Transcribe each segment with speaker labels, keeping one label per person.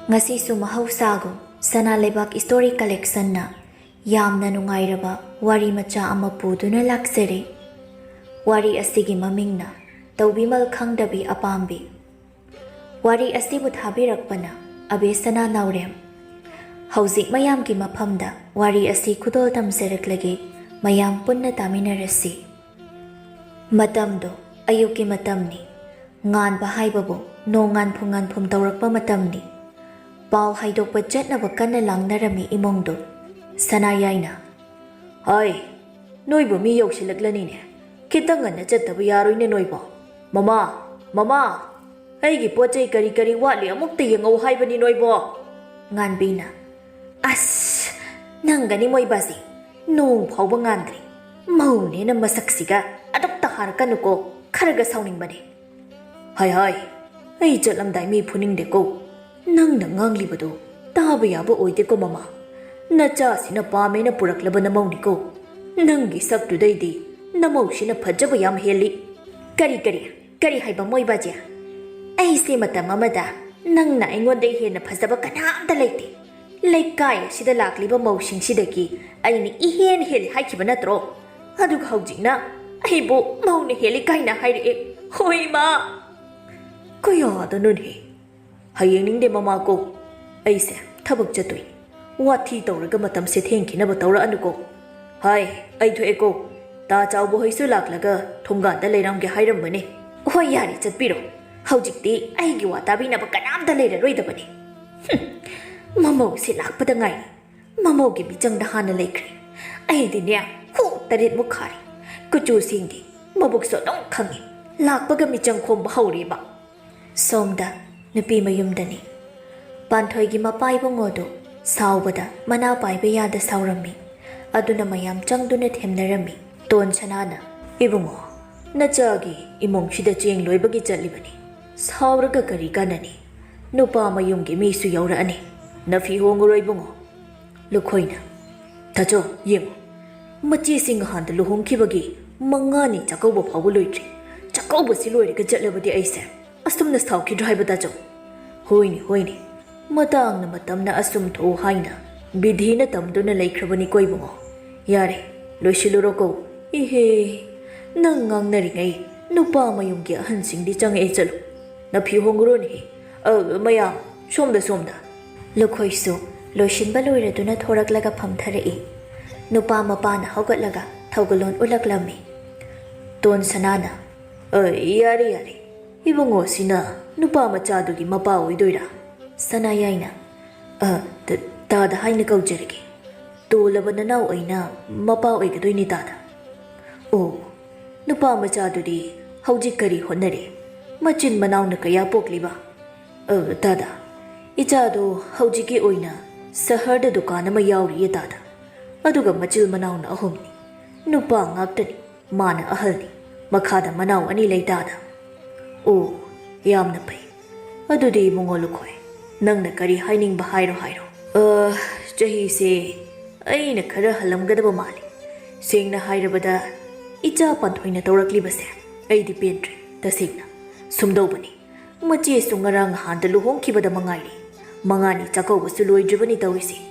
Speaker 1: Ngasisu mahausago sana lebak story collection na yamna nungairaba wari macha ama puduna laksere. Wari asigi maming na Toubimal Khangdabi Apambi. Wari asibu thabirakpana Abesana Naorem. Hauzik mayam ki maphamda wari asi khudol tamseraklage mayam punna taminarasi. Matamdo ayuki matamni ngan bahaibabu no ngan phum tawrakpa matamni. Pau haidokpa chatnaba kanna langnarami imongdo sanayaina. Hai, noibu mi yausilaklani ne. Kitang na chataba yaroy ne noibo. Mama, aigi pochai kari wali amukta yangaw haibani noibo. Nganbina. As, nanggani mo'y basi. Nung pao ba ngandri. Mahuni na masaksiga adok tahar kanuko karaga sauning bani. Hay, ay jalamday mi puning deko. Nang nangang libado, tabayaba oide ko mama. Nacha sinapame na puraklaba na mauni ko. Nang gisak today di, namaw sinapadjabayam heli. Kari haiba mo'y badya. Ay si mata mamada, nang naingon day hena pasaba kanam dalayti. Laikaya sida lakliba mawsing sidaki, ay ni ihen heli haikiba na tro. Adug haujing na, ay bo mauni heli kay na hayri. Hoy ma! Kaya da nun he. Hayang ning de mama ko. Ay se, tabag jatoy. Wati tawraga matam se thenki na ba tawra ano ko. Hay, ay to eko. Ta chaw buhay su laklaga, thunga da layram ge hayram bane. Hoy yari chatpiro. Haujikti ay giwa tabi na ba kanam da layra roy da bane. Mamaw si lakpada ngay. Mamaw gi bijang da hana laikri. Ay di niya, hu tarit mo kari. Kuchu singdi, mabukso nong kangi. Lakpaga mijang kong bahawri ba. Somda, nupi mayumdani. Panthoy gi mapay bongodo, saubada, manapay bayada saurami. Aduna mayam changduna themnarami. Ton sanana, ibungo. Nachagi, imong shida ching loy bagi chalibani. Sauraga kari kanani. Nupa mayum gi misu yauraani. Nafi honguroy bungo. Lukhoyna. Tacho, yemo. Machi sing handa luhong kibagi, mangani chakauba pawu loitri. Chakauba siloy ka jalabadi aise. Astum na staw ki driver tacho. Hoyni. Matang na matam na asum to haina. Bidhi na tamdo na laikrabani koy bungo. Yare, loisiluro ko. Ihe, nangang naringay. Nupa mayung ki ahansing di chang e chalo. Nafi honguron he. Mayam, somda. Lukhoysu, loisin baloy na thorak laga pamthare. Nupa mapa na hogat laga, taugalon ulaklami. Ton sanana. Yari. Ibungo sina, nupa machado gi mapa oidoira. Sanayayna. Tada haina kaujarigi. Tolaba na naw ay na mapa oigadoy ni tada. Nupa machado di haujik kari honare. Machin manaw na kaya pokliba. Tada. Ichado haujiki oina saharda dukana mayawri tada. Aduga machil manaw na ahomni. Nupa ngagtani, mana ahalni. Makada manaw ani lay tada. Yamna pay. Adudi mongolukhoy. Nang na kari haining ba hayro. Jahi se ay na kara halamgadaba mali. Sing na hayrabada ija panthoy na tawrakli base. Ay di pentri, tasig na. Sumdaw bani. Machi sungarang handa luhong kibada mangayri. Mangani chakaw basu loy dribani tawisi.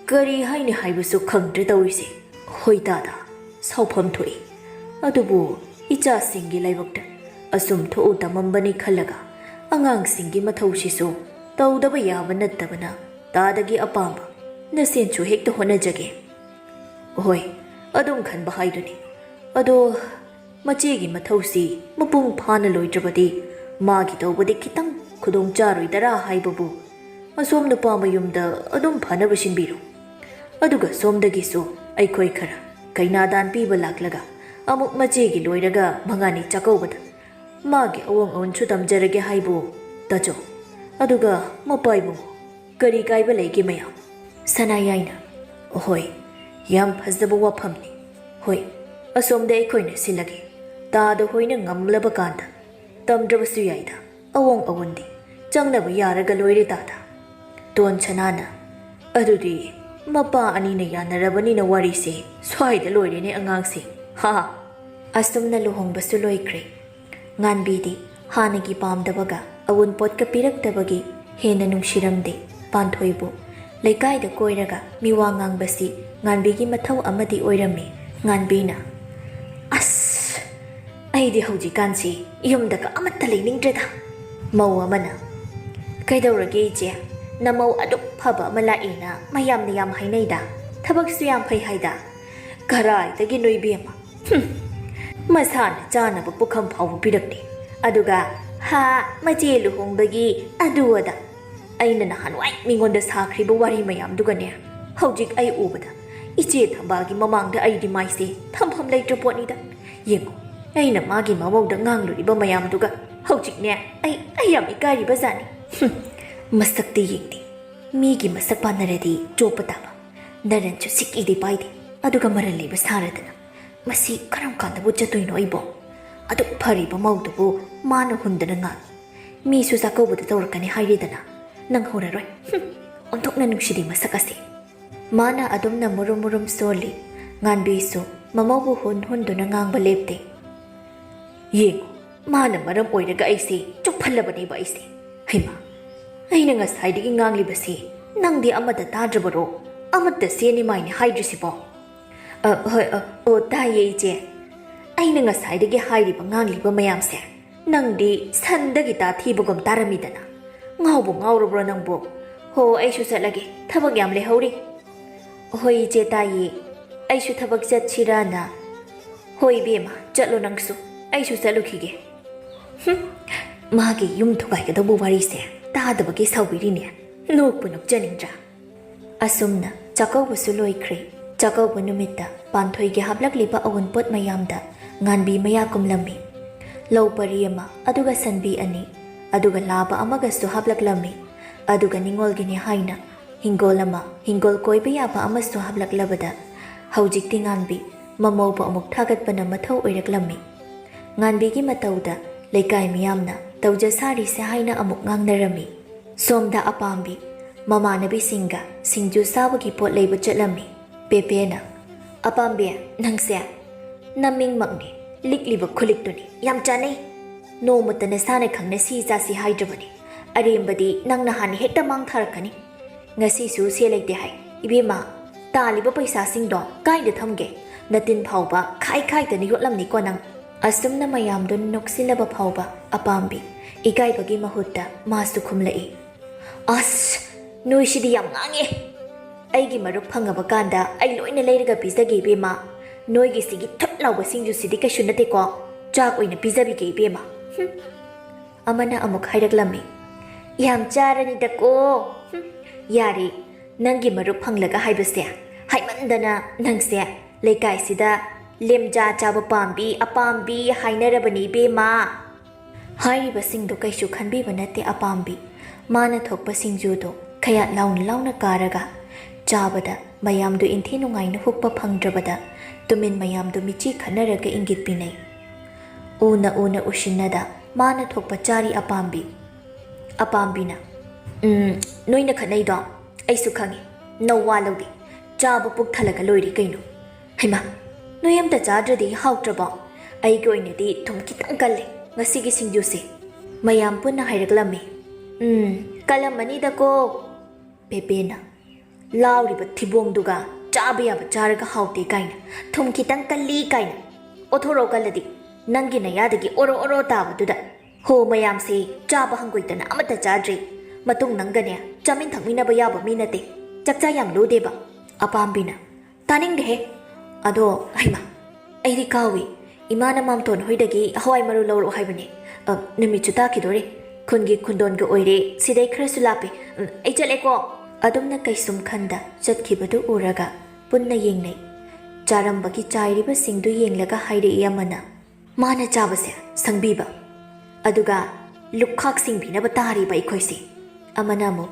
Speaker 1: Kari haini haibasu khangdre tawisi. Hoy tada, saupam thoy. Adubu ija singi laibakta. Asum tho'u tamambani khalaga angang singi mathau sisu tawdaba yaba nattabana tadagi apamba nasenchu hekta honajage. Hoy, adum khanba haiduni. Ado machegi mathausi mapung phana loidrabadi magi tawbadi kitang khudong charoi dara haibabu asom nupa mayumda adum phana basinbiru. Aduga somdagi su aikoi khara kainadan piba laklaga amuk machegi loiraga mangani chakaubada. Magi awang chutam jarage haibu tacho. Aduga mapaibu kari kaiba legi mayam. Sanayayna. Hoy, yam phasdaba waphamni. Hoy, asomda ekoina silage. Tada hoyna ngamlaba kanda. Tamdrabasu yaida. Awandi. Changnaba yaraga loire tada. Ton chanana. Adudi mapa anina yanarabani na wari se swaida loire ne angangsi. Ha. Asumna luhongbasu loikre. Nganbidi hanagi pamdabaga awun pot ka piraktabagi hena nungsiramde Panthoibu Leikaida koiraga miwa ngangbasi nganbigi mathau amadi oirame nganbina As aidi haujikansi yumdaga amatta leningreda mau amana Kaidaurage ije namau aduk phaba malaina mayamna yam hainaida thabaksu yam phai haida karai dagi noibema masana jana bu pukham phau pirakni aduga ha maje luhongbagi aduada aina nahanwai mingonda sakhriba wari mayam dugane haujik ai ubada iche thambagi mamangda ai di maise thampham leitrapotnida yengo aina magi mamawda ngangluriba mayam duga haujik ne ai yam ikari bazani masakti yingdi migi masak panaradi chopataba naranchu sikidi paide aduga marali basaradana masi karam kanda bu chatoino ibo adu phariba mawdubu mana hundana nga mi su sakobada tawrakani hairidana nang horaroi ontokna nungshidi masakasi mana adumna murum soli nganbi su mamawu hunduna ngangba lepte yengo mana maram oiraga aise chokphallabani ba aise haima aina ngasaidigi nganglibasi nangdi amada tadrabaro amada seni maini haidrisibo hoi o taye ije aina ngasaidigi hairiba ngangliba mayamse nangdi sandagi ta thibagom taramidana ngawbo ngawrobro nangbo ho aishu satlage thabak yam lehori hoi ije taye aishu thabak chatchirana hoi bema chatlo nangsu aishu satlukhige magi yum thugaigadabu warise tadabagi saubirine nokpu nokjaningdra asumna chakawbasu loikre chakawba numita panthoige hablakliba awunpot mayamda nganbi maya kumlami lawpari ama aduga sanbi ani aduga laba amagasu hablaklami aduga ningolgini haina hingol ama hingol koiba yaba amasu hablaklabada haujikti nganbi mamawba amuk thagatpana mathau oiraklami nganbigi matauda leikai miyamna tawja sari se haina amuk ngangnarami somda apambi mamanabi singa singju sabagi pot leiba chatlami pepena apambi nangse naming magni likliba khuliktuni yam chanai no mutana sana khangna si ja si haidrabani arembadi nangna hani hekta mang tharakani ngasi su se leite hai ibema taliba paisa singdo kaida thamge natin phauba khai tani yotlamni ko nang asumna mayam don noksilaba phauba apambi ikai bagi mahutta masu khumlai as noishidi yam ngange aigi marup phangaba kanda ai loina leiraga pizage bema noigi sigi thatlawba singju sidi ka shunate ko chak oina pizabi ge bema amana amuk hairaklammi yam charani da ko yari nangi marup phanglaga haibase haimandana nangse leikai sida lemja chaba pambi apambi hainarabani bema hairiba singdo kaisu khanbiba nate apambi mana thokpa singjudo khaya launa karaga chabada mayamdu inthi nungaina hukpa phangdrabada tumin mayamdu michi khanaraga ingit pinai una ushinada mana thokpa chari apambina noina khanai do aisu khangi nowa lodi chaba puk thalaga loiri kaino haima noyamta chadradi hautraba ai goinadi thum kitang kalle ngasigi singjuse mayam punna hairaglami kalamani da ko pepena lauriba thibongduga chabiyaba charaga hauti kaina thum kitang kalli kaina othoro kaladi nangi na yadagi oro tabaduda ho mayam se chaba hangoitana amata chadri matung nangane chamin thangmina ba yaba minate chakcha yam lodeba apambina taning de ado haima airi kawi imana mamton hoidagi hawai maru lawro haibani nimichu takidore khungi khundon ga oire sidai kharasu lape ai chale ko adumna kaisum khanda chatkibadu uraga punna yengnai charambagi chairiba singdu yenglaga haire yamana mana chabase sangbiba aduga lukhak singbina batari bai khoisi amana muk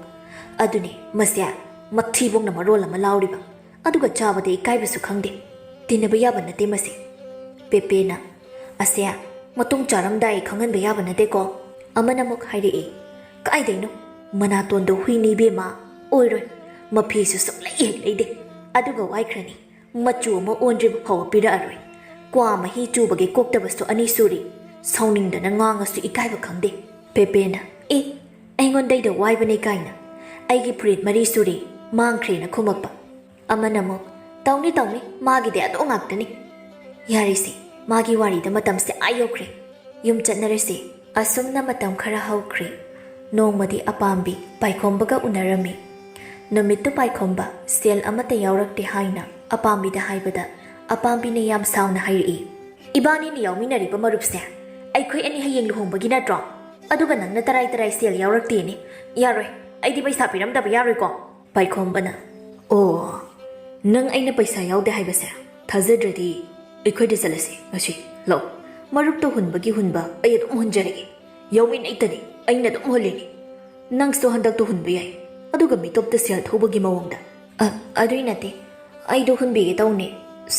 Speaker 1: aduni masya mathibong na marol ama lauriba aduga chabade ikaibisu khangde tinaba yaba nate masi pepena asya matung charamdai khangan ba yaba nate ko amana muk haire kaidaino manaton do huini bema oiroi mafisu suklai leide aduga waikrani machu ma ondrib haw pira aroi kwa mahi chubage koktabasu ani suri sauningdana ngangasu ikaiba khangde pepena ꯑꯩꯉꯣꯟꯗꯩꯗ ꯋꯥꯏꯕꯅꯦ ꯀꯥꯏꯅ ꯑꯩꯒꯤ ꯐꯨꯔꯤꯠ ꯃꯔꯤ ꯁꯨꯔꯤ ꯃꯥꯡꯈ꯭ꯔꯦꯅ ꯈꯨꯝꯃꯛꯄ ꯑꯃꯅ ꯑꯃꯨꯛ ꯇꯧꯅꯤ ꯃꯥꯒꯤꯗꯤ ꯑꯗꯣ ꯉꯥꯛꯇꯅꯤ ꯌꯥꯔꯤꯁꯦ ꯃꯥꯒꯤ ꯋꯥꯔꯤꯗ ꯃꯇꯝꯁꯦ ꯌꯧꯈ꯭ꯔꯦ ꯌꯨꯝ ꯆꯠꯅꯔꯁꯦ ꯑꯁꯨꯝꯅ ꯃꯇꯝ ꯈꯔ ꯍꯧꯈ꯭ꯔꯦ ꯅꯣꯡꯃꯗꯤ ꯑꯄꯥꯝꯕꯤ ꯄꯥꯏꯈꯣꯝꯕꯒ ꯎꯅꯔꯝꯃꯤ ꯅꯨꯃꯤꯠꯇꯨ ꯄꯥꯏꯈꯣꯝꯕ ꯁꯦꯜ ꯑꯃꯠꯇ ꯌꯥꯎꯔꯛꯇꯦ ꯍꯥꯏꯅ ꯑꯄꯥꯝꯕꯤꯗ ꯍꯥꯏꯕꯗ ꯑꯄꯥꯝꯕꯤꯅ ꯌꯥꯝ ꯁꯥꯎꯅ ꯍꯥꯏꯔꯛꯏ ꯏꯕꯥꯅꯤꯅ ꯌꯥꯎꯃꯤꯟꯅꯔꯤꯕ ꯃꯔꯨꯞꯁꯦ ꯑꯩꯈꯣꯏ ꯑꯅꯤ ꯍꯌꯦꯡ ꯂꯨꯍꯣꯡꯕꯒꯤ ꯅꯠꯇ꯭ꯔꯣ ꯑꯗꯨꯒ ꯅꯪꯅ ꯇꯔꯥꯏ ꯁꯦꯜ ꯌꯥꯎꯔꯛꯇꯦꯅꯦ ꯌꯥꯔꯣꯏ ꯑꯩꯗꯤ ꯄꯩꯁꯥ ꯄꯤꯔꯝꯗꯕ ꯌꯥꯔꯣꯏꯀꯣ ꯄꯥꯏꯈꯣꯝꯕꯅ ꯑꯣ ꯅꯪ ꯑꯩꯅ ꯄꯩꯁꯥ ꯌꯥꯎꯗꯦ ꯍꯥꯏꯕꯁꯦ ꯊꯥꯖꯗ꯭ꯔꯗꯤ ꯑꯩꯈꯣꯏꯗ ꯆꯠꯂꯁꯤ ꯉꯁꯤ ꯂꯧ ꯃꯔꯨꯞꯇ ꯍꯨꯟꯕꯒꯤ ꯍꯨꯟꯕ ꯑꯩ ꯑꯗꯨꯝ ꯍꯨꯟꯖꯔꯒꯦ ꯌꯥꯎꯃꯤꯟꯅꯩꯇꯅꯤ ꯑꯩꯅ ꯑꯗꯨꯝ ꯍꯨꯜꯂꯤꯅꯤ ꯅꯪꯁꯨ ꯍꯟꯗꯛꯇꯣ ꯍꯨꯟꯕ ꯌꯥꯏ ꯑꯗꯨꯒ ꯃꯤꯇꯣꯞꯇ ꯁꯦꯜ ꯊꯧꯕꯒꯤ ꯃꯑꯣꯡꯗ ꯑꯗꯨꯏ ꯅꯠꯇꯦ ꯑꯩꯗꯣ ꯍꯨꯟꯕꯤꯒꯦ ꯇꯧꯅꯦ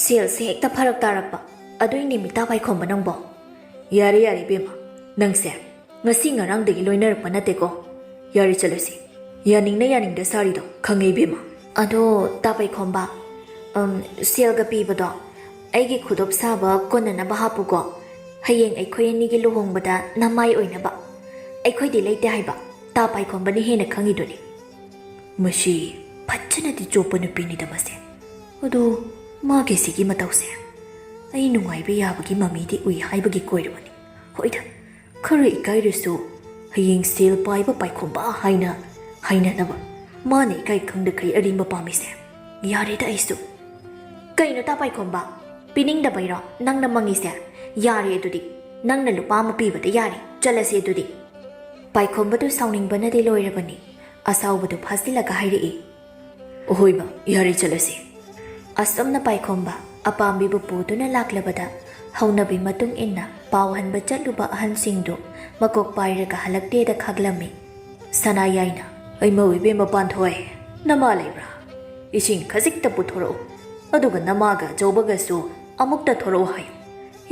Speaker 1: ꯁꯦꯜꯁꯦ ꯍꯦꯛꯇ ꯐꯔꯛ ꯇꯥꯔꯛꯄ ꯑꯗꯨꯏꯅꯦ ꯃꯤꯇꯥ ꯄꯥꯏꯈꯣꯝꯕ ꯅꯪꯕꯣ ꯌꯥꯔꯦ ꯏꯕꯦꯝꯃ ꯅꯪꯁꯦ ꯉꯁꯤ ꯉꯔꯥꯡꯗꯒꯤ ꯂꯣꯏꯅꯔꯛꯄ ꯅꯠꯇꯦꯀꯣ ꯌꯥꯔꯦ ꯆꯠꯂꯁꯤ ꯌꯥꯅꯤꯡꯗ ꯁꯥꯔꯤꯗꯣ ꯈꯪꯉꯦ ꯏꯕꯦꯝꯃ ꯑꯗꯣ ꯇꯥ ꯄꯥꯏꯈꯣꯝꯕ ꯁꯦꯜꯒ ꯄꯤꯕꯗꯣ ꯑꯩꯒꯤ ꯈꯨꯗꯣꯞ ꯁꯥꯕ ꯀꯣꯟꯅꯅꯕ ꯍꯥꯞꯄꯨꯀꯣ ꯍꯌꯦꯡ ꯑꯩꯈꯣꯏ ꯑꯅꯤꯒꯤ ꯂꯨꯍꯣꯡꯕꯗ ꯅꯃꯥꯏ ꯑꯣꯏꯅꯕ ꯑꯩꯈꯣꯏꯗꯤ ꯂꯩꯇꯦ ꯍꯥꯏꯕ ꯇꯥ ꯄꯥꯏꯈꯣꯝꯕꯅ ꯍꯦꯟꯅ ꯈꯪꯉꯤꯗꯨꯅꯤ ꯃꯁꯤ ꯐꯖꯅꯗꯤ ꯆꯣꯞꯄ ꯅꯨꯄꯤꯅꯤꯗ ꯃꯁꯦ ꯑꯗꯣ ꯃꯥꯒꯤ ꯁꯤꯒꯤ ꯃꯇꯧꯁꯦ ꯑꯩ ꯅꯨꯡꯉꯥꯏꯕ ꯌꯥꯕꯒꯤ ꯃꯃꯤꯗꯤ ꯎꯏ ꯍꯥꯏꯕꯒꯤ ꯀꯣꯏꯔꯕꯅꯤ ꯍꯣꯏꯗ ꯈꯔ ꯏꯀꯥꯏꯔꯁꯨ ꯍꯌꯦꯡ ꯁꯦꯜ ꯄꯥꯏꯕ ꯄꯥꯏꯈꯣꯝꯕ ꯍꯥꯏꯅ ꯍꯥꯏꯅꯅꯕ ꯃꯥꯅ ꯏꯀꯥꯏ ꯈꯪꯗꯈꯩ ꯑꯔꯤꯡꯕ ꯄꯥꯝꯃꯤꯁꯦ ꯌꯥꯔꯦꯗ ꯑꯩꯁꯨ ꯀꯩꯅꯣ ꯇꯥ ꯄꯥꯏꯈꯣꯝꯕ ꯄꯤꯅꯤꯡꯗꯕꯩꯔꯣ ꯅꯪꯅ ꯃꯪꯉꯤꯁꯦ ꯌꯥꯔꯦ ꯑꯗꯨꯗꯤ ꯅꯪꯅ ꯂꯨꯄꯥ ꯑꯃ ꯄꯤꯕꯗ ꯌꯥꯔꯦ ꯆꯠꯂꯁꯤ ꯑꯗꯨꯗꯤ ꯄꯥꯏꯈꯣꯝꯕꯗꯨ ꯁꯥꯎꯅꯤꯡꯕꯅꯗꯤ ꯂꯣꯏꯔꯕꯅꯤ ꯑꯁꯥꯎꯕꯗꯨ ꯐꯥꯖꯤꯜꯂꯒ ꯍꯥꯏꯔꯛꯏ ꯑꯍꯣꯏꯕ ꯌꯥꯔꯦ ꯆꯠꯂꯁꯤ ꯑꯁꯨꯝꯅ ꯄꯥꯏꯈꯣꯝꯕ ꯑꯄꯥꯝꯕꯤꯕꯨ ꯄꯨꯗꯨꯅ ꯂꯥꯛꯂꯕꯗ ꯍꯧꯅꯕꯤ ꯃꯇꯨꯡ ꯏꯟꯅ ꯄꯥꯎ ꯍꯟꯕ ꯆꯠꯂꯨꯕ ꯑꯍꯟꯁꯤꯡꯗꯨ ꯃꯀꯣꯛ ꯄꯥꯏꯔꯒ ꯍꯜꯂꯛꯇꯦꯗ ꯈꯥꯛꯂꯝꯃꯤ ꯁꯅꯥꯌꯥꯏꯅ ꯑꯩꯃꯧ ꯏꯕꯦꯝꯃ ꯄꯥꯟꯊꯣꯏ ꯅꯃꯥ ꯂꯩꯕ꯭ꯔꯥ ꯏꯁꯤꯡ ꯈꯖꯤꯛꯇ ꯄꯨꯊꯣꯔꯛꯎ ꯑꯗꯨꯒ ꯅꯃꯥꯒ ꯑꯆꯧꯕꯒꯁꯨ ꯑꯃꯨꯛꯇ ꯊꯣꯔꯛꯎ ꯍꯥꯏꯌꯨ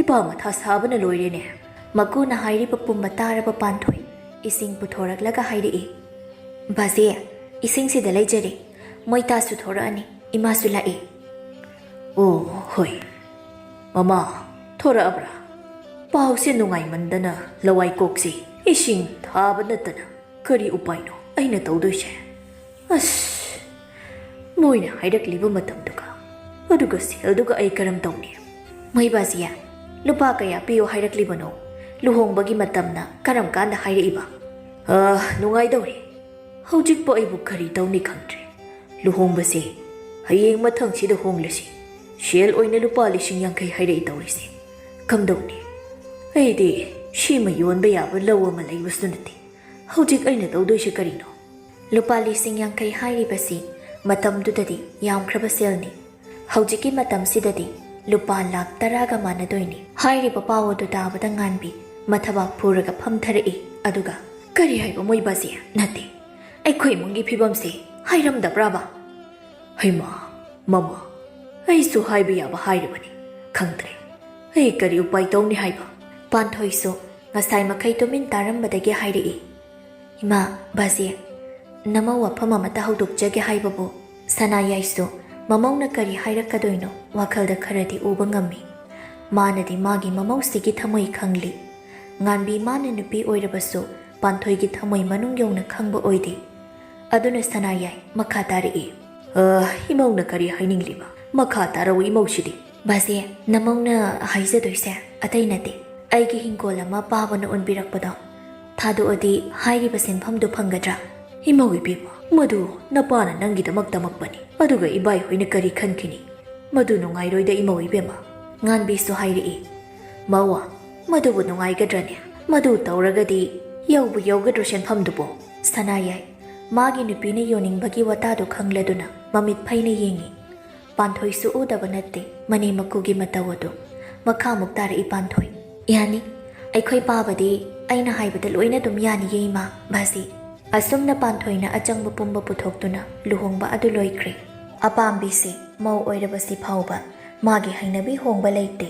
Speaker 1: ꯏꯄꯥ ꯃꯊꯥ ꯁꯥꯕꯅ ꯂꯣꯏꯔꯦꯅꯦ ꯃꯀꯨꯅ ꯍꯥꯏꯔꯤꯕ ꯄꯨꯝꯕ ꯇꯥꯔꯕ ꯄꯥꯟꯊꯣꯏ ꯏꯁꯤꯡ ꯄꯨꯊꯣꯔꯛꯂꯒ ꯍꯥꯏꯔꯛꯏ ꯕꯥꯖꯦ ꯏꯁꯤꯡꯁꯤꯗ ꯂꯩꯖꯔꯦ ꯃꯣꯏꯇꯥꯁꯨ ꯊꯣꯔꯛꯑꯅꯤ ꯏꯃꯥꯁꯨ ꯂꯥꯛꯏ ꯑꯣ ꯍꯣꯏ ꯃꯃꯥ ꯊꯣꯔꯛꯑꯕ꯭ꯔꯥ ꯄꯥꯎꯁꯦ ꯅꯨꯡꯉꯥꯏꯃꯟꯗꯅ ꯂꯋꯥꯏ ꯀꯣꯛꯁꯤ ꯏꯁꯤꯡ ꯊꯥꯕ ꯅꯠꯇꯅ ꯀꯔꯤ ꯎꯄꯥꯏꯅꯣ ꯑꯩꯅ ꯇꯧꯗꯣꯏꯁꯦ ꯑꯁ ꯃꯣꯏꯅ ꯍꯥꯏꯔꯛꯂꯤꯕ ꯃꯇꯝꯗꯨꯒ ꯑꯗꯨꯒ ꯁꯦꯜꯗꯨꯒ ꯑꯩ ꯀꯔꯝ ꯇꯧꯅꯤ ꯃꯣꯏ ꯕꯥꯖꯤꯌꯥ ꯂꯨꯄꯥ ꯀꯌꯥ ꯄꯤꯌꯣ ꯍꯥꯏꯔꯛꯂꯤꯕꯅꯣ ꯂꯨꯍꯣꯡꯕꯒꯤ ꯃꯇꯝꯅ ꯀꯔꯝ ꯀꯥꯟꯗ ꯍꯥꯏꯔꯛꯏꯕ ꯅꯨꯡꯉꯥꯏꯗꯧꯔꯤ ꯍꯧꯖꯤꯛꯄꯨ ꯑꯩꯕꯨ ꯀꯔꯤ ꯇꯧꯅꯤ ꯈꯪꯗ꯭ꯔꯦ ꯂꯨꯍꯣꯡꯕꯁꯦ ꯍꯌꯦꯡ ꯃꯊꯪꯁꯤꯗ ꯍꯣꯡꯂꯁꯤ ꯁꯦꯜ ꯑꯣꯏꯅ ꯂꯨꯄꯥ 50,000 ꯍꯥꯏꯔꯛꯏ ꯇꯧꯔꯤꯁꯦ ꯀꯝꯗꯧꯅꯤ ꯑꯩꯗꯤ ꯁꯤꯃ ꯌꯣꯟꯕ ꯌꯥꯕ ꯂꯧ ꯑꯃ ꯂꯩꯕꯁꯨ ꯅꯠꯇꯦ ꯍꯧꯖꯤꯛ ꯑꯩꯅ ꯇꯧꯗꯣꯏꯁꯦ ꯀꯔꯤꯅꯣ ꯂꯨꯄꯥ 50,000 ꯍꯥꯏꯔꯤꯕꯁꯤ ꯃꯇꯝꯗꯨꯗꯗꯤ ꯌꯥꯝꯈ꯭ꯔꯕ ꯁꯦꯜꯅꯤ ꯍꯧꯖꯤꯛꯀꯤ ꯃꯇꯝꯁꯤꯗꯗꯤ ꯂꯨꯄꯥ 10,00,000ꯒ ꯃꯥꯟꯅꯗꯣꯏꯅꯤ ꯍꯥꯏꯔꯤꯕ ꯄꯥꯎ ꯑꯗꯨ ꯇꯥꯕꯗ ꯉꯥꯟꯕꯤ ꯃꯊꯕꯥꯛ ꯐꯨꯔꯒ ꯐꯝꯊꯔꯛꯏ ꯑꯗꯨꯒ ꯀꯔꯤ ꯍꯥꯏꯕ ꯃꯣꯏ ꯕꯥꯖꯤ ꯅꯠꯇꯦ ꯑꯩꯈꯣꯏ ꯏꯃꯨꯡꯒꯤ ꯐꯤꯕꯝꯁꯦ ꯍꯥꯏꯔꯝꯗꯕ꯭ꯔꯥꯕ ꯍꯩꯃꯥ ꯃꯃꯥ ꯑꯩꯁꯨ ꯍꯥꯏꯕ ꯌꯥꯕ ꯍꯥꯏꯔꯕꯅꯤ ꯈꯪꯗ꯭ꯔꯦ ꯑꯩ ꯀꯔꯤ ꯎꯄꯥꯏ ꯇꯧꯅꯤ ꯍꯥꯏꯕ ꯄꯥꯟꯊꯣꯏꯁꯨ ꯉꯁꯥꯏ ꯃꯈꯩ ꯇꯨꯃꯤꯟ ꯇꯥꯔꯝꯕꯗꯒꯤ ꯍꯥꯏꯔꯛꯏ ꯏꯃꯥ ꯕꯥꯖꯤ ꯅꯃꯧ ꯋꯥꯐꯝ ꯑꯃꯇ ꯍꯧꯗꯣꯛꯆꯒꯦ ꯍꯥꯏꯕꯕꯨ ꯁꯅꯥꯌꯥꯏꯁꯨ ꯃꯃꯧꯅ ꯀꯔꯤ ꯍꯥꯏꯔꯛꯀꯗꯣꯏꯅꯣ ꯋꯥꯈꯜꯗ ꯈꯔꯗꯤ ꯎꯕ ꯉꯝꯃꯤ ꯃꯥꯅꯗꯤ ꯃꯥꯒꯤ ꯃꯃꯧꯁꯤꯒꯤ ꯊꯃꯣꯏ ꯈꯪꯂꯤ ꯉꯥꯟꯕꯤ ꯃꯥꯅ ꯅꯨꯄꯤ ꯑꯣꯏꯔꯕꯁꯨ ꯄꯥꯟꯊꯣꯏꯒꯤ ꯊꯃꯣꯏ ꯃꯅꯨꯡ ꯌꯧꯅ ꯈꯪꯕ ꯑꯣꯏꯗꯦ ꯑꯗꯨꯅ ꯁꯅꯥꯌꯥꯏ ꯃꯈꯥ ꯇꯥꯔꯛꯏ ꯏꯃꯧꯅ ꯀꯔꯤ ꯍꯥꯏꯅꯤꯡꯂꯤꯕ ꯃꯈꯥ ꯇꯥꯔꯛꯎ ꯏꯃꯧꯁꯤꯗꯤ ꯕꯥꯖꯤ ꯅꯃꯧꯅ ꯍꯥꯏꯖꯗꯣꯏꯁꯦ ꯑꯇꯩ ꯅꯠꯇꯦ ꯑꯩꯒꯤ ꯍꯤꯡꯒꯣꯜ ꯑꯃ ꯄꯥꯕꯅ ꯎꯟꯕꯤꯔꯛꯄꯗꯣ ꯊꯥꯗꯣꯛꯑꯗꯤ ꯍꯥꯏꯔꯤꯕ ꯁꯦꯟꯐꯝꯗꯨ ꯐꯪꯒꯗ꯭ꯔꯥ ꯏꯃꯧ ꯏꯕꯦꯝꯃ ꯃꯗꯨ ꯅꯄꯥꯅ ꯅꯪꯒꯤꯗꯃꯛ ꯇꯃꯛꯄꯅꯤ ꯑꯗꯨꯒ ꯏꯕꯥꯏ ꯍꯣꯏꯅ ꯀꯔꯤ ꯈꯟꯈꯤꯅꯤ ꯃꯗꯨ ꯅꯨꯡꯉꯥꯏꯔꯣꯏꯗ ꯏꯃꯧ ꯏꯕꯦꯝꯃ ꯉꯥꯟꯕꯤꯁꯨ ꯍꯥꯏꯔꯛꯏ ꯃꯧꯋꯥ ꯃꯗꯨꯕꯨ ꯅꯨꯡꯉꯥꯏꯒꯗ꯭ꯔꯅꯦ ꯃꯗꯨ ꯇꯧꯔꯒꯗꯤ ꯌꯧꯕꯨ ꯌꯧꯒꯗ꯭ꯔꯣ ꯁꯦꯟꯐꯝꯗꯨꯕꯨ ꯁꯅꯥꯌꯥꯏ ꯃꯥꯒꯤ ꯅꯨꯄꯤꯅ ꯌꯣꯟꯅꯤꯡꯕꯒꯤ ꯋꯥꯇꯥꯗꯨ ꯈꯪꯂꯗꯨꯅ ꯃꯃꯤꯠ ꯐꯩꯅ ꯌꯦꯡꯉꯤ ꯄꯥꯟꯊꯣꯏꯁꯨ ꯎꯗꯕ ꯅꯠꯇꯦ ꯃꯅꯦ ꯃꯀꯨꯒꯤ ꯃꯇꯧ ꯑꯗꯨ ꯃꯈꯥꯃꯨꯛ ꯇꯥꯔꯛꯏ ꯄꯥꯟꯊꯣꯏ ꯌꯥꯅꯤ ꯑꯩꯈꯣꯏ ꯄꯥꯕꯗꯤ ꯑꯩꯅ ꯍꯥꯏꯕꯗ ꯂꯣꯏꯅ ꯑꯗꯨꯝ ꯌꯥꯅꯤꯌꯦ ꯏꯃꯥ ꯕꯥꯖꯤ ꯑꯁꯨꯝꯅ ꯄꯥꯟꯊꯣꯏꯅ ꯑꯆꯪꯕ ꯄꯨꯝꯕ ꯄꯨꯊꯣꯛꯇꯨꯅ ꯂꯨꯍꯣꯡꯕ ꯑꯗꯨ ꯂꯣꯏꯈ꯭ꯔꯦ ꯑꯄꯥꯝꯕꯤꯁꯤ ꯃꯧ ꯑꯣꯏꯔꯕꯁꯤ ꯐꯥꯎꯕ ꯃꯥꯒꯤ ꯍꯩꯅꯕꯤ ꯍꯣꯡꯕ ꯂꯩꯇꯦ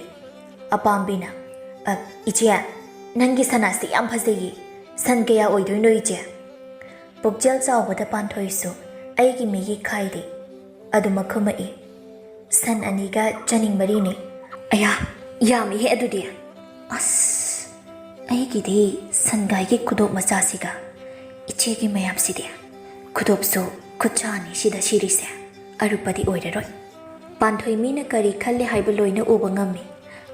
Speaker 1: ꯑꯄꯥꯝꯕꯤꯅ ꯏꯆꯦ ꯅꯪꯒꯤ ꯁꯅꯥꯁꯤ ꯌꯥꯝ ꯐꯖꯩꯌꯦ ꯁꯟ ꯀꯌꯥ ꯑꯣꯏꯗꯣꯏꯅꯣ ꯏꯆꯦ ꯄꯨꯛꯆꯦꯜ ꯆꯥꯎꯕꯗ ꯄꯥꯟꯊꯣꯏꯁꯨ ꯑꯩꯒꯤ ꯃꯤꯒꯤ ꯈꯥꯏꯗꯦ ꯑꯗꯨꯃꯛ ꯈꯨꯝꯃꯛꯏ ꯁꯟ 2ꯒ ꯆꯅꯤꯡ 4ꯅꯤ ꯑꯌꯥ ꯌꯥꯝꯃꯤꯍꯦ ꯑꯗꯨꯗꯤ ꯑꯁ ꯑꯩꯒꯤꯗꯤ ꯁꯟꯒꯥꯏꯒꯤ ꯈꯨꯗꯣꯞ ꯃꯆꯥꯁꯤꯒ Ichegi mayam sidi. Kudopso kuchani sida shirise. Arupadi oireroi. Panthoi mina kari khalle haiba loina uba ngami.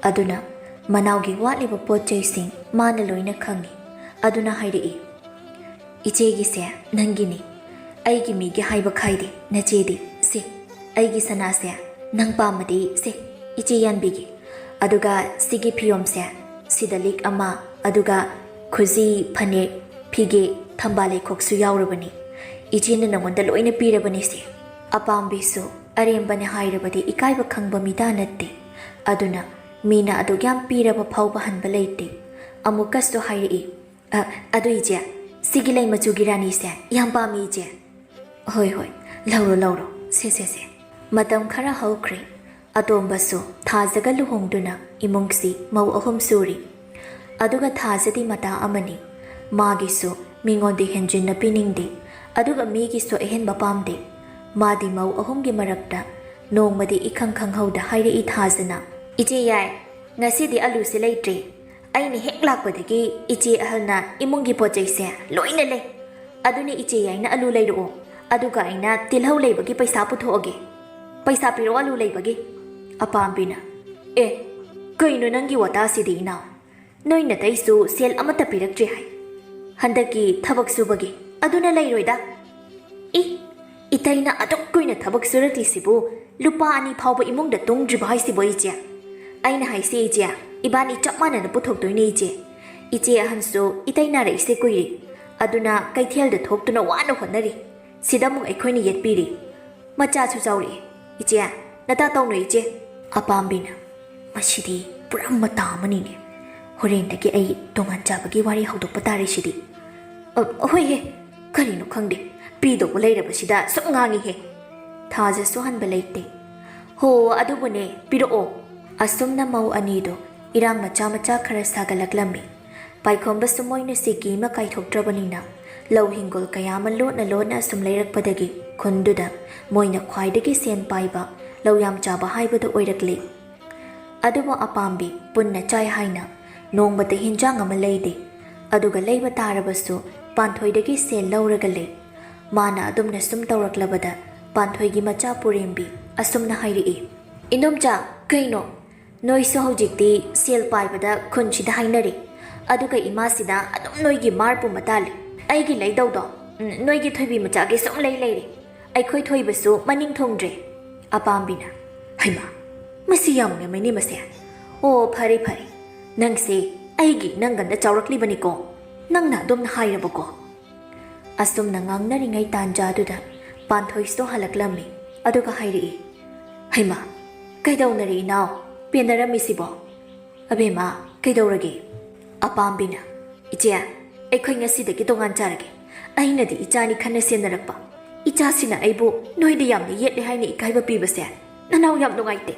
Speaker 1: Aduna manaugi watliba potjai sing mana loina khangi. Aduna hairi. Ichegi se nangini. Aigi migi haiba khaidi nachedi se. Aigi sana se nang pamadi se. Ichi yanbigi. Aduga sigi piyom se. Sidalik ama aduga khuzi phane pige thambale khoksu yaurabani. Ichi na nangonda loina pirabani se. Apambi su arembane hairabadi ikaiba khangba mida natte. Aduna mina adugyam piraba phauba hanba leite. Amukas to hairi. Adu ije sigilai machugi rani se yam pami ije. Hoi hoi lauro se. Matam khara haukri. Atombasu thazaga luhongduna imungsi mau ahum suri. Aduga thazadi mata amani. Magisu mingondi henjin na piningdi. Aduga migisu ehen bapamdi. Madi mau ahumgi marakta. Nongmadi ikang hauda hairi ithazana. Ije yai ngasidi alu silaitre. Aini hek lakpadagi ije ahalna imungi pojai se loina le. Aduni ije yai na alu lairu. Aduga aina tilhau leibagi paisa puthoage. Paisa piro alu leibagi. Apambina. Kaino nangi wata sidi ina. Noi na taisu sel amata piraktre hai. Handaki thabak subagi. Aduna lairoida. Itaina adok koina thabak surati sibu. Lupa ani phauba imungda tungdriba hai sibo ije. Aina hai se ije. Ibani chapmana na puthok toine ije. Ije ahansu itaina ra ise kuiri. Aduna kaithel da thoktuna wana honari. Sidamung aikhoini yetpiri. Macha chu chauri. Ije nata tawno ije. Apambina. Masidi pura mata manine. Horendagi ai tongan chabagi wari haudokpa tare sidi. Hoi he. Karino khangde. Pidokba leirabasida sok ngangi he. Thaja su hanba leite. Ho adubune piro. Asumna mau anido. Irang macha khara sagalaklammi. Paikhomba sumoina sigi ma kaithoktrabanina. Lau hingol kayama lotna asum leirakpadagi. Khunduda moina khwaidagi sen paiba. Lau yam chaba haibada oirakli. Adubo apambi punna chai haina. Nongbata hinjang ama leide. Aduga leiba tarabasu panthoidagi sen lauragale. Mana adumna sum tauraklabada panthoigi macha purembi asumna hairi. Inomcha kaino noisu haujikti sel paibada khunchida hainari. Aduga imasida adum noigi marpu matali. Aigi leidawdo noigi thoibi machagi sum leire. Aikhoi thoibasu maning thongdre. Apambina. Haima. Masi yamne mani mase. Phari. Nangse aigi nanganda chaurakli ko. Nangna domna hairabako. Asum nangang naringai tanjaduda. Panthoi sto halaklammi. Aduga hairi. Haima. Kaidawnari now. Pinarami sibo. Abema kaidawrage. Apambina. Ije aikhoi ngasidagi tongan charage. Ainadi ichani khanna senarakpa. Ichasina aibu noida yamne yetle haini ikaiba pibase. Nanau yam nungaite.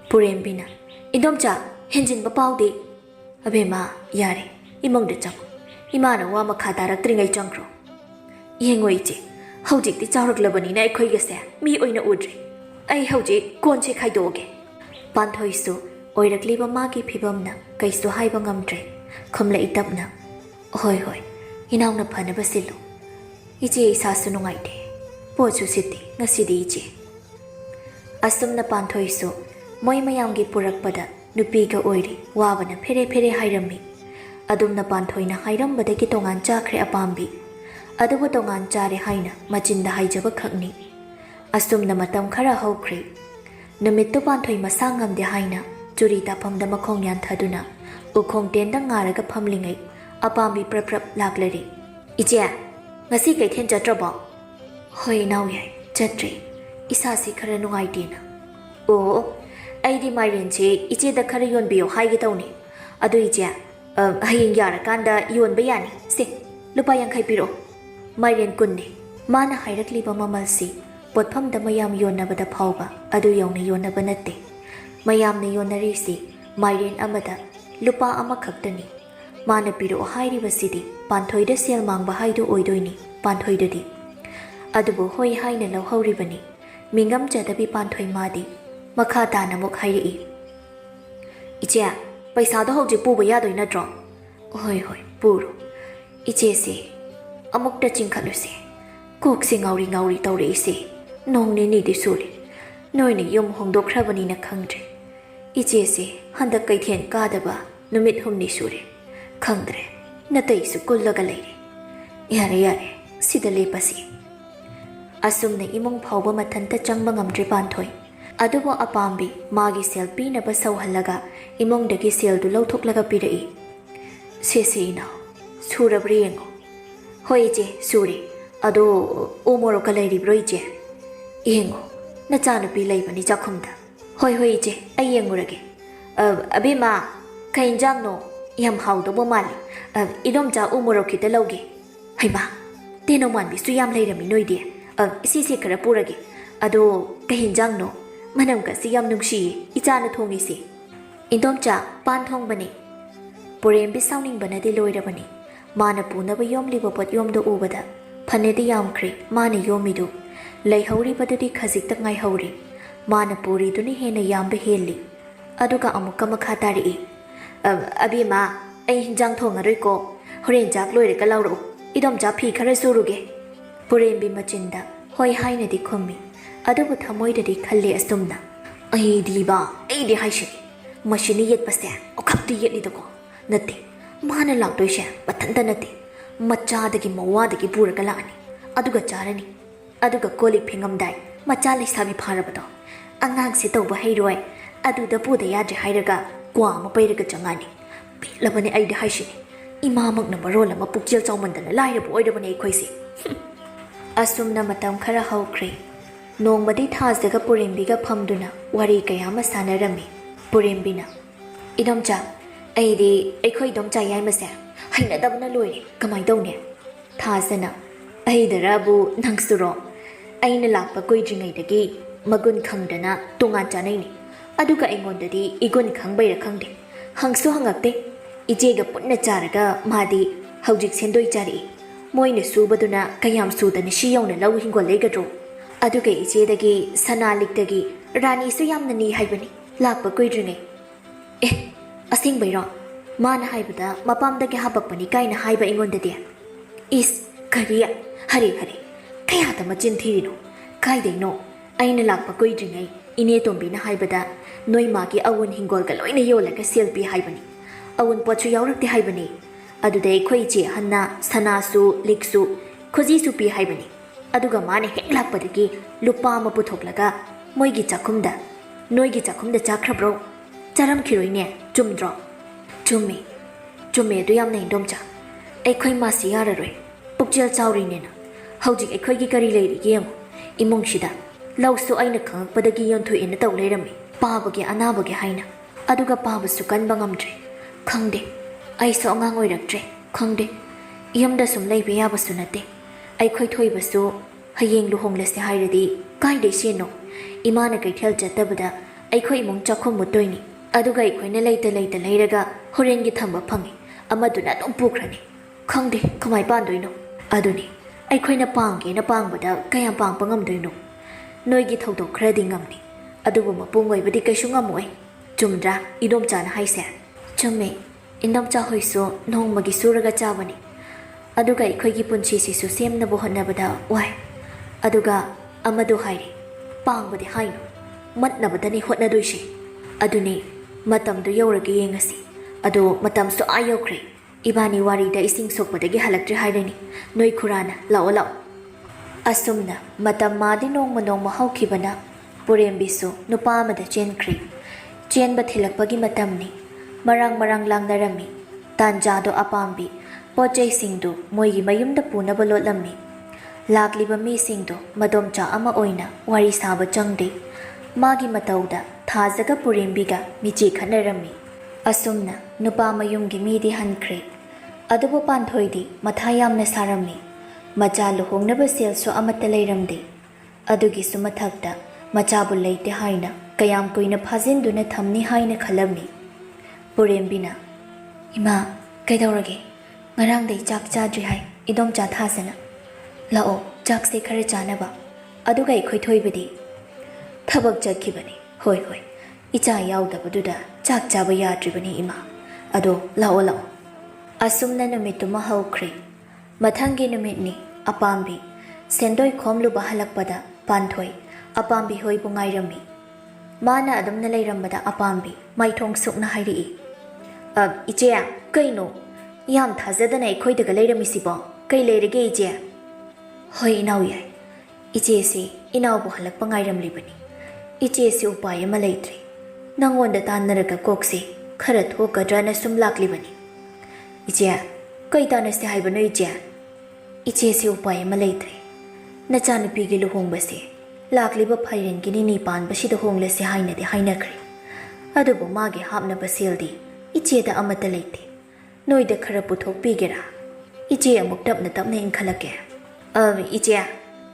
Speaker 1: Purembina. Indomcha henjin bapaude. Abema yare. Imongde chang. Imana wa makha daraktrigai changkro. Yengo ije. Haujikti chawraklabani na aikhoi gase mi oina udre. Ai haujik konche khaidoge. Panthoisu oirakliba magi phibamna kaisu haiba ngamdre. Khumla itapna. Hoi. Inauna phanaba silu. Ije isasu nungaite. Pochu siti ngasidi ije. Asumna panthoisu moi mayamgi purakpada nupiga oiri wabana phere hairami. Adumna panthoina hairam tongan chakre apambi. Adubu tongan chare haina machinda haijaba khakni. Asumna matam khara haukre. Numittu panthoi masangamde haina churi tapamda makhong yanthaduna ukhong tenda ngaraga phamlingai apambi prap laklari. Ije ngasi kaithen chatrabo. Hoi nau yai chatre. Isasi khara nungaitena. Aidi mairenche ije da khara yonbiyo haige tawni. Adu ije hayeng yarakanda yonba yani. Se lupa yankhai piro. Mairen kunne. Mana hairakliba mamalsi potphamda mayam yonnabada phauba adu yawna yonnaba natte. Mayamna yonnarisi mairen amada lupa ama khaktani. Mana piro hairibasidi panthoida sel mangba haidu oidoini panthoidadi. Adubu hoi haina lauhauribani. Mingam jadabi panthoi madi. Makha tana muk hairi. Ije paisa do hojik puba yadoi natro. Hoi puro. Ije se amukta chingkhaluse kokse ngauri ngauri tawre ise nongni ni di suri noine yum hongdokhrabani na khangdre iche se handak kaithen kadaba numit humni suri khangdre natai su kullaga leire yare yare sida lepasi asumne imong phawba mathanta changba ngamdre panthoi adubo apambi magi sel pinaba sauhallaga imong dagi sel du lauthoklaga pirai se na surabri yengo hoi je suri ado umoro kalai bro je yengo na chanu pi leibani chakhumda hoi je ai yengurage abima kainjang no yam haudobo mali idom cha umoro khita lauge haiba teno man bi su yam leirami noide isi khara purage ado kainjang no manam ka si yam nungshi ichana thongi si indom cha pan thong bani porem bi sauning banadi loirabani mana punaba yomliba pot yomdo ubada phanedi yamkhri mana yomidu leihori badudi khazik tak ngai hori mana puri duni hena yambe heli aduga amuka makha tari abima ai hinjang thongaroi ko horen jak loire ka lauro idom ja phi khare suruge porem bi machinda hoi haina di khommi adubu thamoi dadi khalle asumna ai di haishi machine yet paste okapti yet ni dako nate mana lautoi sha pathanta nate macha dagi mawa dagi pura kala ani aduga charani aduga koli phingam dai macha leisabi pharabado angang se tawba heiroi aduda puda yadre hairaga kwa ma pairaga changani labani ai di haishi ima makna barola ma pukjel chawmandana lairabu oidabani ekhoisi asumna matam khara haukre nongmadi thasdaga purimbiga phamduna wari kayama sanarami purimbina idomcha aidi ekhoi domcha yaimase haina dabna loire kamai dawne thasana aidarabu nangsuro aina lakpa koidringai dagi magun khangdana tongan chanaini aduga engondadi igun khangbaira khangde hangsu hangakte ijega punna charaga madi haujik sendoi chari moine subaduna kayam sudana shi yauna law hingol legadro aduga ijedagi sanalikdagi rani su yamna ni haibani lakpa koidringai asing bairo mana haibada mapamdagi habakpani kaina haiba engondadi is kariya hari kaya ta machin thirino kaideno aina lakpa koidringai ine tombina haibada noi magi awun hingol ga loina yolaga selfie haibani awun pochu yaurakti haibani adudai khoi je hanna sanasu liksu khoji su pi haibani aduga mane hek lakpadagi lupa ma puthoklaga moigi chakhumda noigi chakhumda chakhrabro charam khiroine chumdro chumme du yamna indomcha ekhoi masi yararoi pukjel chawri nena hojik ekhoi gi kari leiri yem imong shida lawsu aina khangpadagi yonthu ina taw leirami pabagi anabagi haina aduga pabasu kanba ngamdre khangde aiso angang oiraktre khangde yamda sum leibe yabasu nate aikhoi thoibasu hayeng luhonglese hairadi kaide seno imana kaithel jatabada aikhoi imong chakhom mutoini aduga aikoina leita leiraga horengi thamba phangi amaduna dum pukhrani khangde kamai pandoino aduni aikoina pangge na pangbada kayam pangpa ngamdoino noigi thawdok khradi ngamni adubu mapung oibadi kaisu ngamoi chumdra idom chana haise chumme indom cha hoiso nongmagi suraga chabani aduga ikhoigi punchi sisu semna bo honnabada wai aduga amadu hairi pangbadi haino matnabadani hotnadoishi aduni matamdu yauragi yengasi ado matamsu ayokre ibani wari da ising sokpadagi halaktre hairani noi khurana lao asumna matam madi nongma haukibana purembisu nupa amada chenkri chenba thilakpagi matamni marang langnarami tanjado apambi pochai singdu moigi mayumda punaba lotlammi lakliba mi singdu madomcha ama oina wari saba changde magi matauda thajaga purembiga michi khanarami asumna nupa mayumgi midi hankre adubu panthoidi mathayamna sarami macha luhongnaba selso amata leiramde adugi sumathakta machabu leite haina kayam koina phajinduna thamni haina khalami purembina ima kaidawrage ngarang dei chak chadri hai idom cha thasana lao chak se khare chanaba aduga ikhoi thoibadi thabak jakhibani hoi icha yaudabduda chak chaba yadribani ima ado lao asumna namituma haukhre Mathangi numitni Apambi Sendoi khomluba halakpada Panthoi Apambi hoi bungairami Mana adamna leirambada Apambi maithong sukna hairi Ichea kaino yam thazadana ikhoidaga leiramisibo kai leirage iche hoi inau yai iche si inau bu halakpa ngairamlibani iche si upay ama leitri nangonda tanaraga kokse khara thokadrana sum laklibani iche kai tanase haibano iche si upay ama leitri nachanupigi luhongbase lakliba phairengi ni panbasida honglase hainade hainakri adubu mage hapnaba seldi iche da amata leite noida khara puthokpigera iche amuk tapna tapna inkhalake iche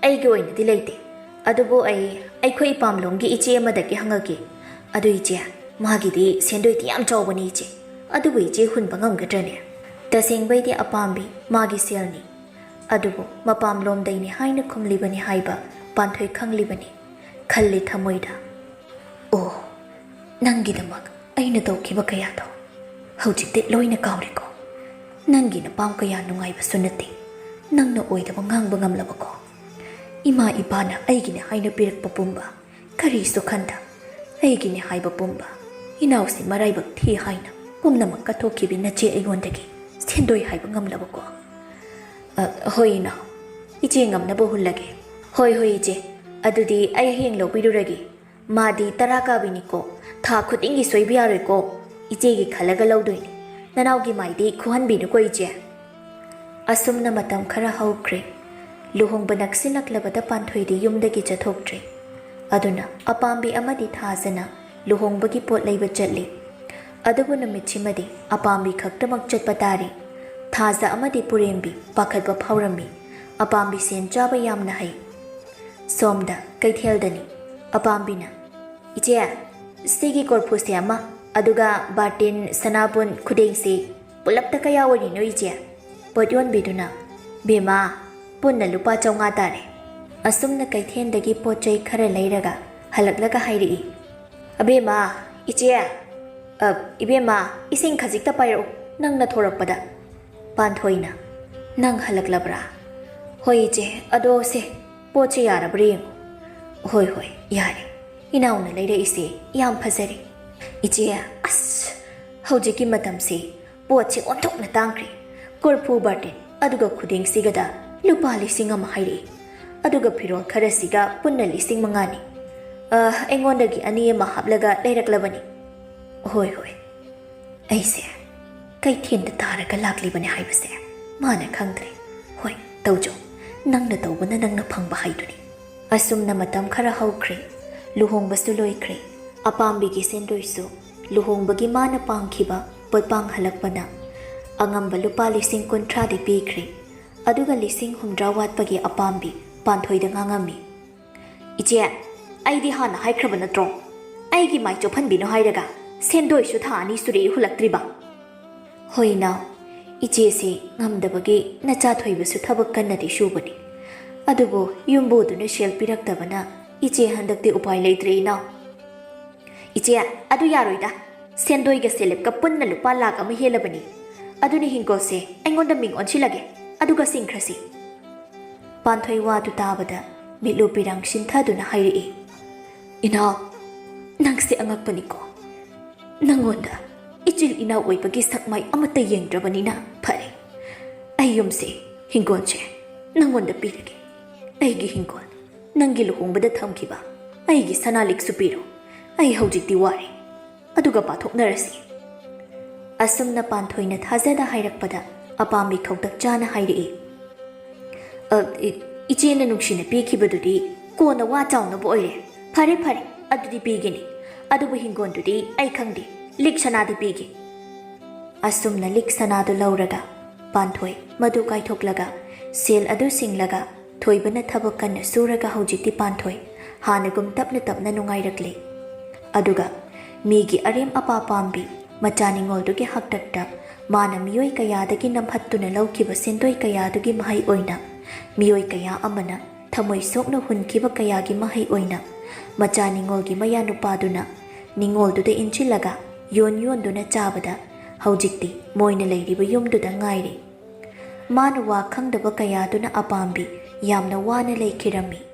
Speaker 1: aigi oinadi leite adubu aikhoi pamlonggi iche amadagi hangagi adu iche magidi sendoiti yam chawbani iche adubu iche hunba ngamgadrane tasengbaidi Apambi magi selni adubu mapamlomdaini haina khumlibani haiba Panthoi khanglibani khalli thamoida oh nangidamak aina tawkiba kayado hojikte loina kawreko nangi na pam kaya nungaiba sunati nangna oidaba ngangba ngamlabako ima ibana aigine haina pirakpa pumba kari su khanda aigine haiba pumba inausi maraibak thi haina pumnamak kathokibi nache aigondagi sendoi haiba ngamlabako hoi na iche ngamnabo hullage hoi hoi iche adudi ai heng lobiruragi madi tarakabiniko tha khudingi soibiyareko iche gi khalaga lawdoini nanaugi maidi khuhanbinu ko iche asumna matam khara haukre luhongba naksilaklabada Panthoidi yumdagi chathoktre aduna Apambi amadi thazana luhongbagi pot leiba chatli adubu namichimadi Apambi khaktamak chatpa tari thaza amadi purembi pakhatba phaurambi Apambi sen chaba yamna hai somda kaithel Apambina iche sigi korpuse ama aduga batin sanabun khudengsi pulapta kaya wari no iche potyon biduna bema punna lupa chawnga tare asumna kaithendagi pochai khara leiraga halaklaga hairi abema iche ibema ising khajikta pairo nangna thorakpada Panthoina nang halaklabra hoi iche ado se poche yarabri hoi hoi yare inauna leire ise yam phazari iche as hojiki matamse poche onthokna tangkri korpu batin aduga khuding sigada lupa lising ama hairi aduga phirol khara siga punna lising mangani engondagi ani ma haplaga leiraklabani hoi hoi aise kai thienda taraga laklibani haibase mana khangdre hoi tawjo nangna tawbana nangna phangba haiduni asumna matam khara haukre luhongbasu loikre Apambi gi sendoisu luhongbagi mana pangkhiba potpang halakpana angamba lupa lising kontra di pikre aduga lising humdra watpagi Apambi Panthoida ngangami iche aidi hana haikraba natro aigi mai chophanbino hairaga sendoisu tha ani suri hulaktriba hoina iche se ngamdabagi nacha thoibasu thabak kannadi shubani adubo yumboduna shel piraktabana iche handakte upai leitrina iche adu yaroida sendoiga selep punna lupa lak ama helabani aduni hingose aingonda ming onchilage aduga singkrasi Panthoi wa du tabada milu pirang sinthaduna hairi ina nangse angakpaniko nangonda ichil ina oibagi sakmai amata yengdrabanina phare ayumse hingonche nangonda pirage aigi hingon nangi luhongbada thamkiba aigi sanalik supiro ai hojikti wari aduga pathoknarasi asumna Panthoina thazada hairakpada Apambi khautak chana hairi ichena nuksina pikibadudi kona wa chawna boire phare phare adudi pigini adubu hingondudi ai khangdi liksanadi pigi asumna liksanadu lauraga Panthoi madu kaithoklaga sel adu singlaga thoibana thabakkan suraga hojikti Panthoi hanagum tapna tapna nungairakli aduga migi arem Apambi machaningoldugi haktakta mana miyoi kayadagi namhattuna laukiba sendoi kayadugi mahai oina miyoi kaya amana thamoi sokna hunkiba kayagi mahai oina machaningolgi maya nupaduna ningolduda inchilaga yon yonduna chabada hojikti moina leiriba yumduda ngairi ꯃꯥꯅ ꯋꯥ ꯈꯪꯗꯕ ꯀꯌꯥꯗꯨꯅ ꯑꯄꯥꯝꯕꯤ ꯌꯥꯝꯅ ꯋꯥꯅ ꯂꯩꯈꯤꯔꯝꯃꯤ꯫